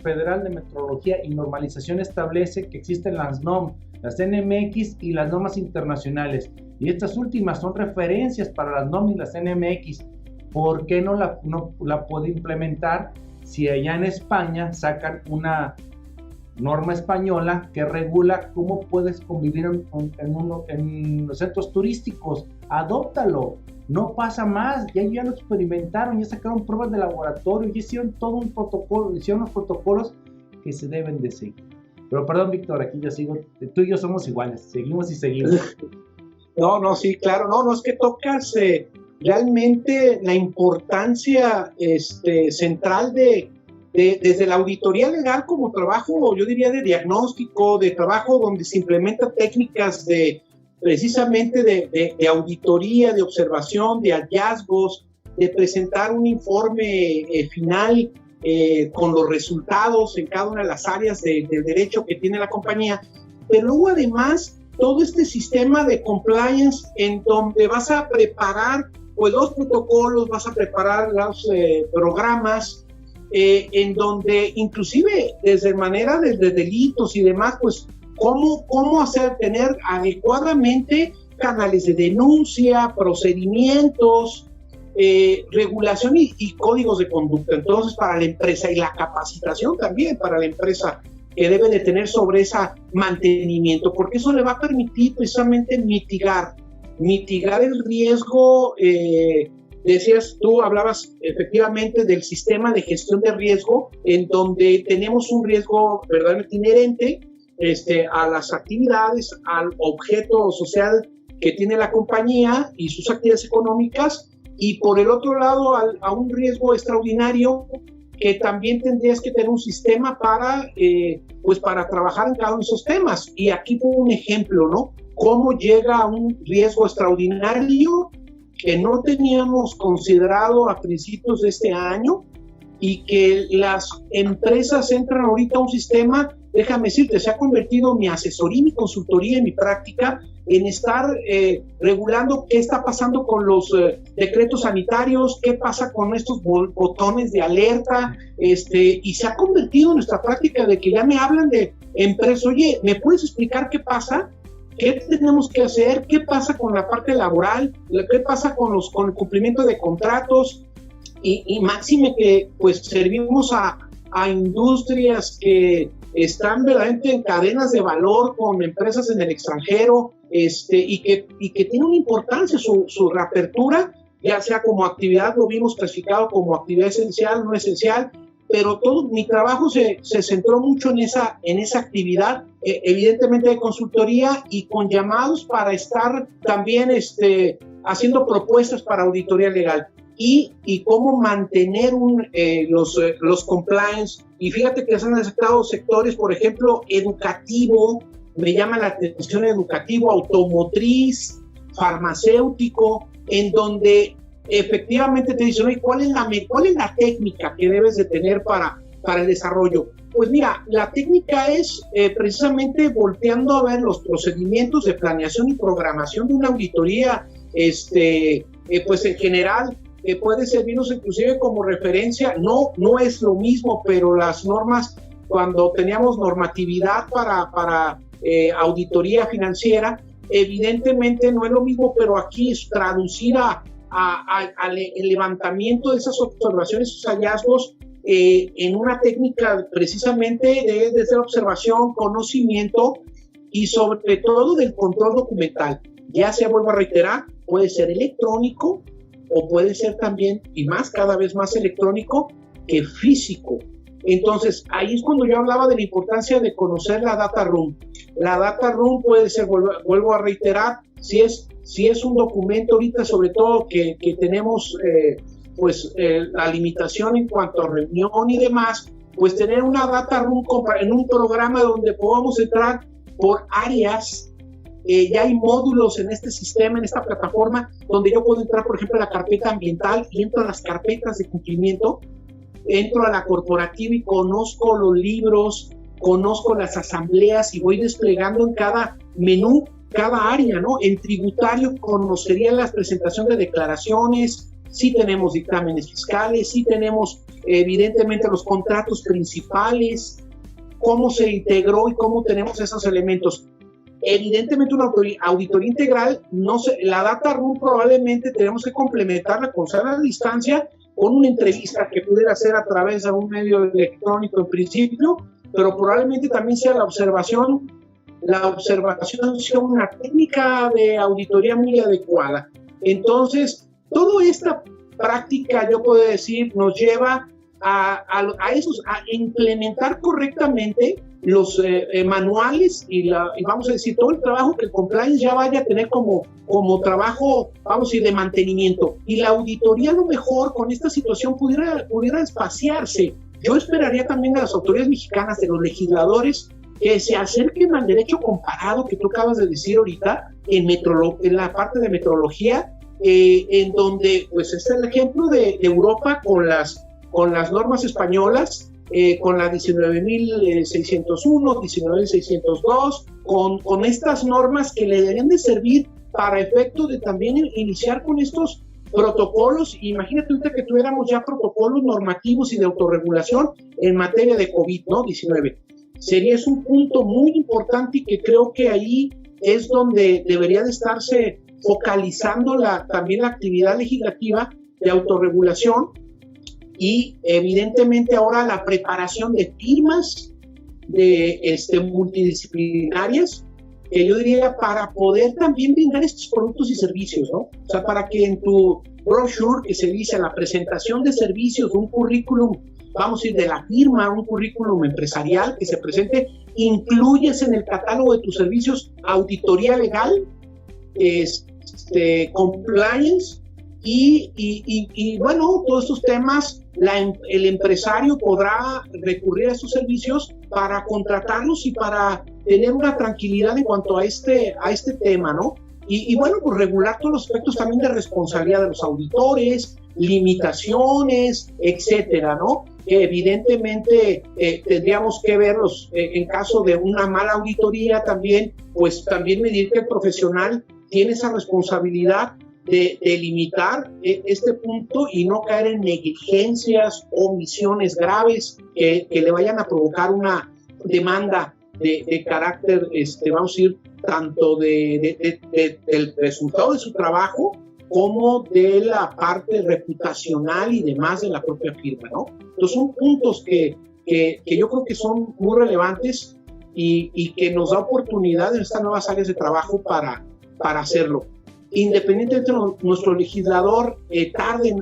federal de metrología y normalización establece que existen las NOM, las NMX y las normas internacionales. Y estas últimas son referencias para las NOM y las NMX. ¿Por qué no la puede implementar si allá en España sacan norma española que regula cómo puedes convivir en los centros turísticos. Adóptalo, no pasa más, ya lo experimentaron, ya sacaron pruebas de laboratorio, ya hicieron todo un protocolo, hicieron los protocolos que se deben de seguir. Pero perdón, Víctor, aquí yo sigo, tú y yo somos iguales, seguimos y seguimos. No, sí, claro, no es que tocas realmente la importancia central desde la auditoría legal como trabajo, yo diría, de diagnóstico, de trabajo donde se implementan técnicas precisamente de auditoría, de observación, de hallazgos, de presentar un informe final con los resultados en cada una de las áreas del derecho que tiene la compañía, pero luego además todo este sistema de compliance en donde vas a preparar pues los protocolos, vas a preparar los programas, en donde inclusive desde manera de delitos y demás, pues cómo tener adecuadamente canales de denuncia, procedimientos, regulación y códigos de conducta. Entonces, para la empresa, y la capacitación también para la empresa que debe de tener sobre ese mantenimiento, porque eso le va a permitir precisamente mitigar el riesgo. Decías, tú hablabas efectivamente del sistema de gestión de riesgo, en donde tenemos un riesgo verdaderamente inherente a las actividades, al objeto social que tiene la compañía y sus actividades económicas, y por el otro lado a un riesgo extraordinario que también tendrías que tener un sistema para trabajar en cada uno de esos temas. Y aquí pongo un ejemplo, ¿no? Cómo llega a un riesgo extraordinario que no teníamos considerado a principios de este año, y que las empresas entran ahorita a un sistema, déjame decirte, se ha convertido mi asesoría, mi consultoría y mi práctica en estar regulando qué está pasando con los decretos sanitarios, qué pasa con estos botones de alerta, y se ha convertido en nuestra práctica de que ya me hablan de empresas, oye, ¿me puedes explicar qué pasa? ¿Qué tenemos que hacer? ¿Qué pasa con la parte laboral? ¿Qué pasa con el cumplimiento de contratos? Y máxime que pues servimos a industrias que están verdaderamente en cadenas de valor con empresas en el extranjero, y que tiene una importancia su reapertura, ya sea como actividad, lo vimos clasificado como actividad esencial, no esencial, pero todo mi trabajo se centró mucho en esa actividad, evidentemente de consultoría, y con llamados para estar también haciendo propuestas para auditoría legal y cómo mantener los compliance. Y fíjate que se han aceptado sectores, por ejemplo, educativo, me llama la atención educativo, automotriz, farmacéutico, en donde efectivamente te dicen, oye, ¿cuál es la técnica que debes de tener para el desarrollo? Pues mira, la técnica es precisamente volteando a ver los procedimientos de planeación y programación de una auditoría, pues en general, puede servirnos inclusive como referencia. No es lo mismo, pero las normas, cuando teníamos normatividad para auditoría financiera, evidentemente no es lo mismo, pero aquí es traducir al levantamiento de esas observaciones, esos hallazgos, en una técnica precisamente desde la observación, conocimiento y sobre todo del control documental. Ya sea, vuelvo a reiterar, puede ser electrónico o puede ser también, y más, cada vez más electrónico que físico. Entonces, ahí es cuando yo hablaba de la importancia de conocer la data room. La data room puede ser, vuelvo a reiterar, si es un documento ahorita, sobre todo que tenemos la limitación en cuanto a reunión y demás, pues tener una data room en un programa donde podamos entrar por áreas. Ya hay módulos en este sistema, en esta plataforma, donde yo puedo entrar, por ejemplo, a la carpeta ambiental y entro a las carpetas de cumplimiento, entro a la corporativa y conozco los libros, conozco las asambleas y voy desplegando en cada menú, cada área, ¿no? En tributario conocería la presentación de declaraciones, sí tenemos dictámenes fiscales, sí tenemos evidentemente los contratos principales, cómo se integró y cómo tenemos esos elementos. Evidentemente una auditoría integral, la data room probablemente tenemos que complementarla con sana distancia, con una entrevista que pudiera hacer a través de un medio electrónico en principio, pero probablemente también sea la observación sea una técnica de auditoría muy adecuada. Entonces, toda esta práctica, yo puedo decir, nos lleva a implementar correctamente los manuales y vamos a decir, todo el trabajo que el compliance ya vaya a tener como trabajo, vamos a decir, de mantenimiento. Y la auditoría a lo mejor con esta situación pudiera espaciarse. Yo esperaría también de las autoridades mexicanas, de los legisladores, que se acerquen al derecho comparado que tú acabas de decir ahorita en la parte de metrología, en donde pues es el ejemplo de Europa con las normas españolas, con la 19.601, 19.602, con estas normas que le deberían de servir para efecto de también iniciar con estos protocolos. Imagínate ahorita que tuviéramos ya protocolos normativos y de autorregulación en materia de COVID, ¿no? 19. Es un punto muy importante y que creo que ahí es donde debería de estarse focalizando también la actividad legislativa de autorregulación y evidentemente ahora la preparación de firmas multidisciplinarias, que yo diría para poder también brindar estos productos y servicios, ¿no? O sea, para que en tu brochure que se dice la presentación de servicios, un currículum, vamos a ir de la firma, un currículum empresarial que se presente, incluyes en el catálogo de tus servicios auditoría legal, compliance y bueno, todos estos temas, el empresario podrá recurrir a estos servicios para contratarlos y para tener una tranquilidad en cuanto a este tema, ¿no? Y bueno, pues regular todos los aspectos también de responsabilidad de los auditores, limitaciones, etcétera, ¿no? Que evidentemente tendríamos que verlos en caso de una mala auditoría también, pues también medir que el profesional tiene esa responsabilidad de limitar este punto y no caer en negligencias o omisiones graves que le vayan a provocar una demanda de carácter, vamos a decir, tanto del resultado de su trabajo como de la parte reputacional y demás de la propia firma, ¿no? Entonces son puntos que yo creo que son muy relevantes y que nos da oportunidad en estas nuevas áreas de trabajo para hacerlo. Independientemente de nuestro legislador tarde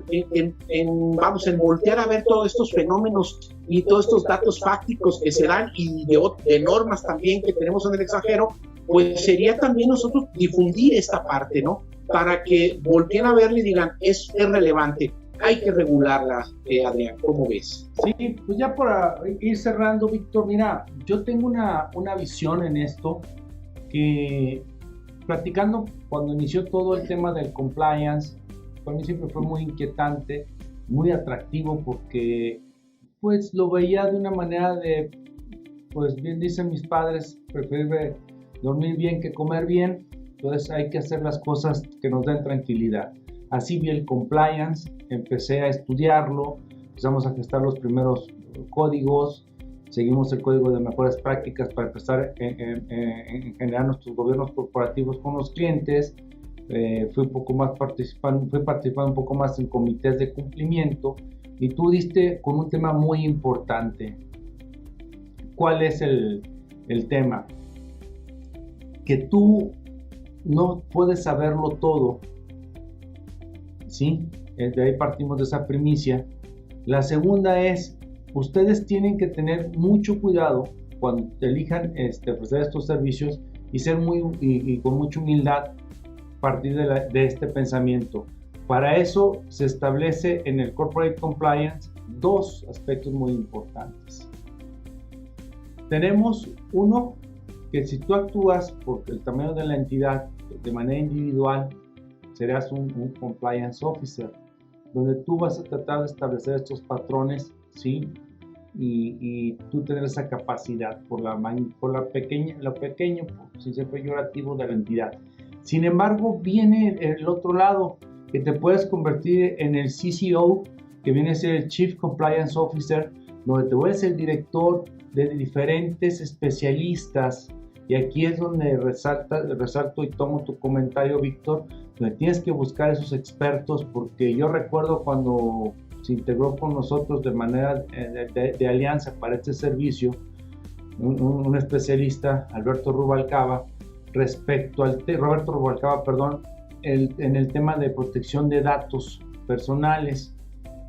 en voltear a ver todos estos fenómenos y todos estos datos fácticos que se dan y de normas también que tenemos en el extranjero, pues sería también nosotros difundir esta parte, ¿no? Para que volteen a verle y digan, es relevante, hay que regularla, Adrián, ¿cómo ves? Sí, pues ya para ir cerrando, Víctor, mira, yo tengo una visión en esto que, platicando cuando inició todo el tema del compliance, para mí siempre fue muy inquietante, muy atractivo, porque pues lo veía de una manera de, pues bien dicen mis padres, prefiero dormir bien que comer bien, entonces hay que hacer las cosas que nos den tranquilidad. Así vi el compliance, empecé a estudiarlo, empezamos a gestar los primeros códigos, seguimos el código de mejores prácticas para empezar en generar nuestros gobiernos corporativos con los clientes. Fui participando un poco más en comités de cumplimiento, y tú diste con un tema muy importante. ¿Cuál es el tema? Que tú no puedes saberlo todo, ¿sí? De ahí partimos de esa primicia. La segunda es, ustedes tienen que tener mucho cuidado cuando elijan ofrecer estos servicios y ser y con mucha humildad partir de este pensamiento. Para eso se establece en el Corporate Compliance dos aspectos muy importantes. Tenemos uno, que si tú actúas por el tamaño de la entidad de manera individual, serás un Compliance Officer, donde tú vas a tratar de establecer estos patrones, ¿sí? Y tú tener esa capacidad por lo pequeño, sin ser peyorativo, de la entidad. Sin embargo, viene el otro lado, que te puedes convertir en el CCO, que viene a ser el Chief Compliance Officer, donde te vuelves el director de diferentes especialistas. Y aquí es donde resalto y tomo tu comentario, Víctor, donde tienes que buscar esos expertos, porque yo recuerdo cuando se integró con nosotros de manera de alianza para este servicio, un especialista, Roberto Rubalcaba, en el tema de protección de datos personales.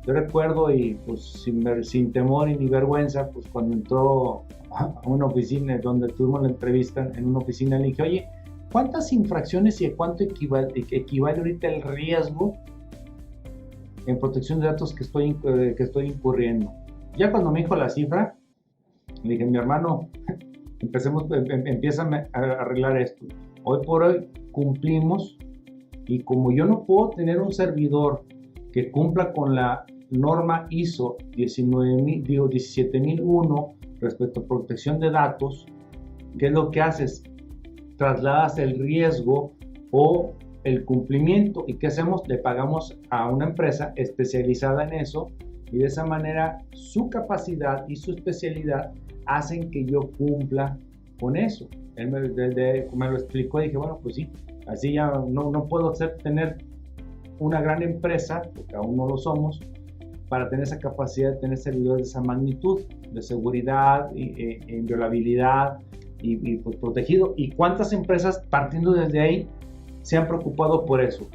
Yo recuerdo, y pues sin temor y ni vergüenza, pues cuando entró a una oficina donde tuvimos la entrevista, en una oficina, le dije, oye, ¿cuántas infracciones y a cuánto equivale ahorita el riesgo en protección de datos que estoy incurriendo? Ya cuando me dijo la cifra, le dije, mi hermano, empieza a arreglar esto. Hoy por hoy cumplimos, y como yo no puedo tener un servidor que cumpla con la norma ISO 17001 respecto a protección de datos, ¿qué es lo que haces? Trasladas el riesgo o el cumplimiento. ¿Y qué hacemos? Le pagamos a una empresa especializada en eso, y de esa manera su capacidad y su especialidad hacen que yo cumpla con eso. Él me lo explicó y dije, bueno, pues sí, así ya no puedo tener una gran empresa, porque aún no lo somos, para tener esa capacidad de tener servidores de esa magnitud, de seguridad, inviolabilidad y pues, protegido. ¿Y cuántas empresas, partiendo desde ahí, se han preocupado por eso?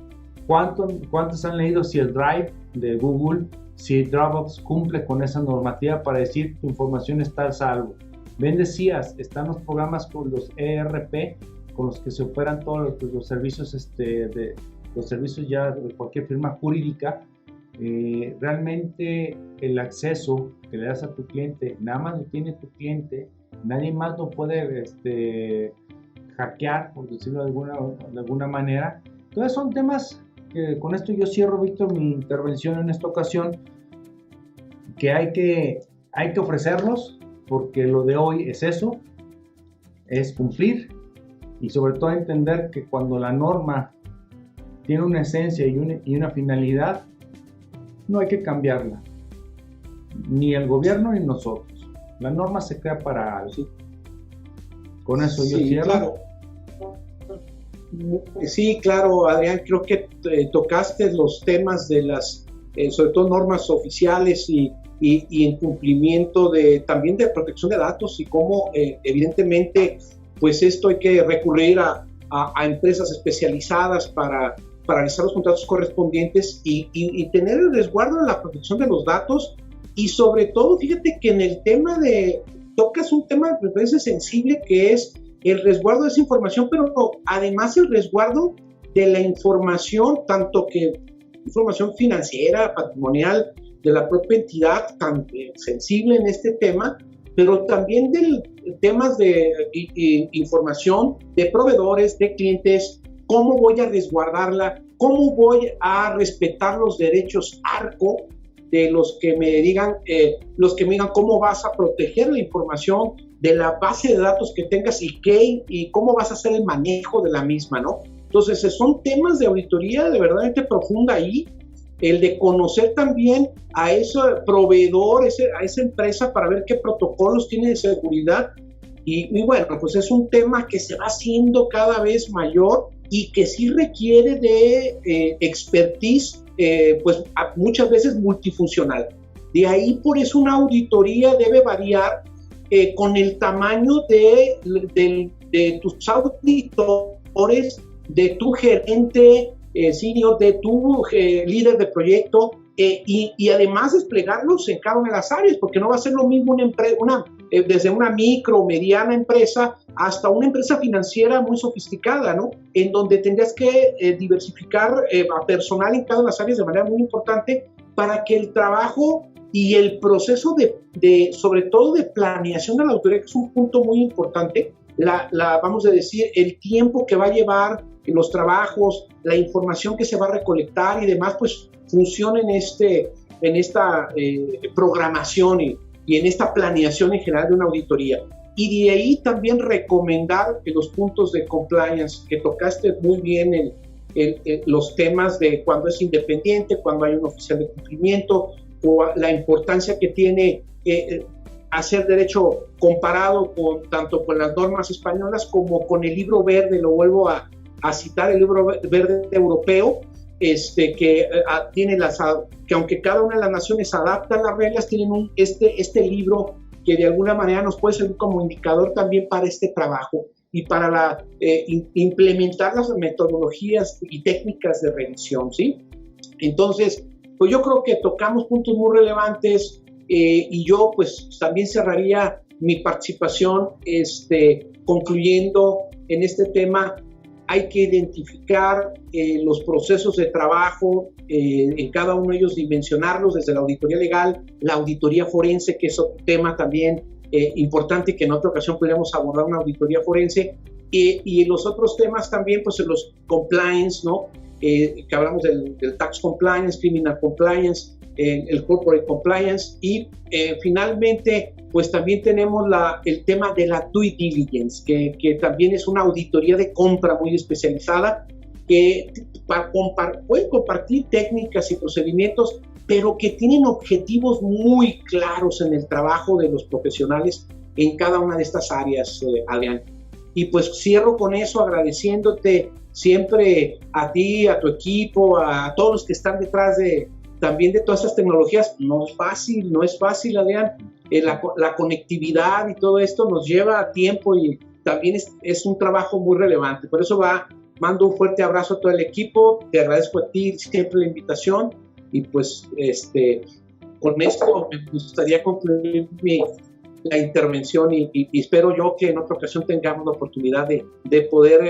¿Cuántos han leído si el Drive de Google, si Dropbox cumple con esa normativa para decir tu información está a salvo? Bien decías, están los programas con los ERP, con los que se operan todos los servicios, los servicios ya de cualquier firma jurídica. Realmente el acceso que le das a tu cliente, nada más lo tiene tu cliente, nadie más lo puede hackear, por decirlo de alguna manera. Entonces son temas que con esto yo cierro, Víctor, mi intervención en esta ocasión, que hay que ofrecerlos, porque lo de hoy es eso, es cumplir, y sobre todo entender que cuando la norma tiene una esencia y una finalidad, no hay que cambiarla, ni el gobierno ni nosotros. La norma se crea para algo. Sí. Con eso yo cierro. Claro. Sí, claro, Adrián, creo que tocaste los temas de las, sobre todo normas oficiales y en cumplimiento también de protección de datos, y cómo evidentemente pues esto hay que recurrir a empresas especializadas para realizar los contratos correspondientes y tener el resguardo de la protección de los datos. Y sobre todo, fíjate que en el tema tocas un tema me parece sensible, que es el resguardo de esa información, pero además el resguardo de la información, tanto que información financiera, patrimonial, de la propia entidad, tan sensible en este tema, pero también de temas de información de proveedores, de clientes. ¿Cómo voy a resguardarla? ¿Cómo voy a respetar los derechos ARCO de los que me digan cómo vas a proteger la información de la base de datos que tengas y cómo vas a hacer el manejo de la misma, ¿no? Entonces, son temas de auditoría de verdaderamente profunda ahí, el de conocer también a ese proveedor, a esa empresa, para ver qué protocolos tiene de seguridad. Y bueno, pues es un tema que se va haciendo cada vez mayor y que sí requiere de expertise, pues muchas veces multifuncional. De ahí, por eso, una auditoría debe variar con el tamaño de tus auditores, de tu gerente senior, de tu líder de proyecto, y además desplegarlos en cada una de las áreas, porque no va a ser lo mismo desde una micro o mediana empresa hasta una empresa financiera muy sofisticada, ¿no? En donde tendrías que diversificar a personal en cada una de las áreas de manera muy importante, para que el trabajo y el proceso sobre todo de planeación de la auditoría, que es un punto muy importante, vamos a decir, el tiempo que va a llevar los trabajos, la información que se va a recolectar y demás, pues funciona en esta programación y en esta planeación en general de una auditoría. Y de ahí también recomendar los puntos de compliance, que tocaste muy bien los temas de cuando es independiente, cuando hay un oficial de cumplimiento, o la importancia que tiene hacer derecho comparado tanto con las normas españolas como con el libro verde. Lo vuelvo a citar, el libro verde europeo, que tiene que aunque cada una de las naciones adapta las reglas, tienen este libro que de alguna manera nos puede servir como indicador también para este trabajo y para implementar las metodologías y técnicas de revisión, ¿sí? Entonces, pues yo creo que tocamos puntos muy relevantes y yo pues también cerraría mi participación concluyendo en este tema. Hay que identificar los procesos de trabajo, en cada uno de ellos dimensionarlos desde la auditoría legal, la auditoría forense, que es otro tema también importante que en otra ocasión podríamos abordar una auditoría forense, y los otros temas también, pues los compliance, ¿no? Que hablamos del tax compliance, criminal compliance, el corporate compliance, y finalmente pues también tenemos el tema de la due diligence, que también es una auditoría de compra muy especializada, que pueden compartir técnicas y procedimientos, pero que tienen objetivos muy claros en el trabajo de los profesionales en cada una de estas áreas, Adrián. Y pues cierro con eso agradeciéndote siempre a ti, a tu equipo, a todos los que están detrás también de todas estas tecnologías. No es fácil, Adrián. La conectividad y todo esto nos lleva tiempo y también es un trabajo muy relevante. Por eso mando un fuerte abrazo a todo el equipo, te agradezco a ti siempre la invitación y pues con esto me gustaría concluir la intervención y espero yo que en otra ocasión tengamos la oportunidad de poder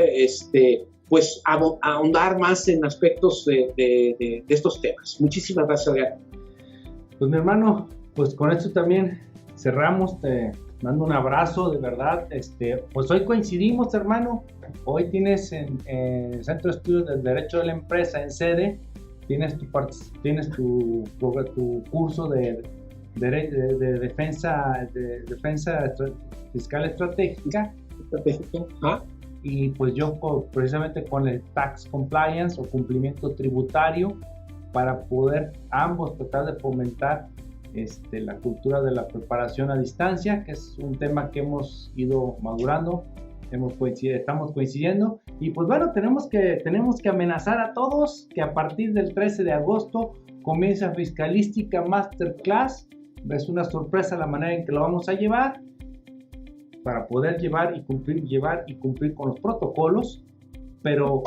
pues ahondar más en aspectos de estos temas. Muchísimas gracias, Adrián. Pues mi hermano, pues con esto también cerramos, te mando un abrazo, de verdad. Pues hoy coincidimos, hermano. Hoy tienes en el Centro de Estudios del Derecho de la Empresa, en sede, tienes tu curso de defensa fiscal estratégica. Y pues yo precisamente con el tax compliance o cumplimiento tributario, para poder ambos tratar de fomentar la cultura de la preparación a distancia, que es un tema que hemos ido madurando, estamos coincidiendo, y pues bueno, tenemos que amenazar a todos que a partir del 13 de agosto comienza Fiscalística Masterclass. Es una sorpresa la manera en que lo vamos a llevar, para poder llevar y cumplir con los protocolos, pero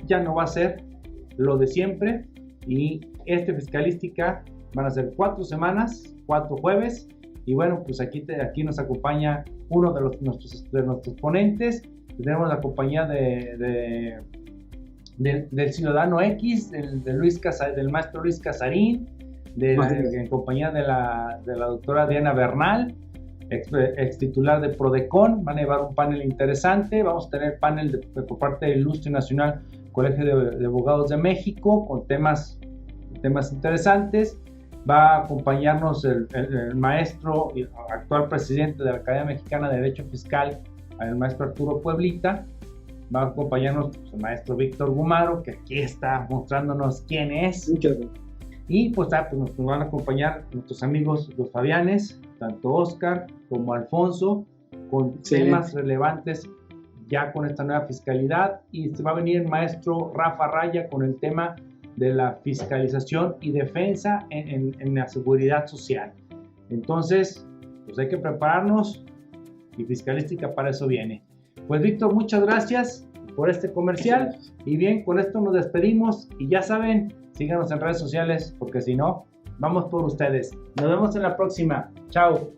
ya no va a ser lo de siempre. Y Fiscalística van a ser 4 semanas, 4 jueves, y bueno, pues aquí nos acompaña uno de nuestros ponentes. Tenemos la compañía del Ciudadano X, del maestro Luis Casarín, en compañía de la doctora Diana Bernal, ex titular de Prodecon. Van a llevar un panel interesante. Vamos a tener panel por parte del Ilustre Nacional Colegio de Abogados de México con temas interesantes. Va a acompañarnos el maestro y actual presidente de la Academia Mexicana de Derecho Fiscal, el maestro Arturo Pueblita. Va a acompañarnos el maestro Víctor Gumaro, que aquí está mostrándonos quién es. Muchas gracias. Y pues nos van a acompañar nuestros amigos los Fabianes, tanto Oscar como Alfonso, con temas relevantes ya con esta nueva fiscalidad. Y se va a venir el maestro Rafa Raya con el tema de la fiscalización y defensa en la seguridad social. Entonces, pues hay que prepararnos, y Fiscalística para eso viene. Pues Víctor, muchas gracias por este comercial, y bien, con esto nos despedimos, y ya saben, síganos en redes sociales, porque si no, vamos por ustedes. Nos vemos en la próxima. Chao.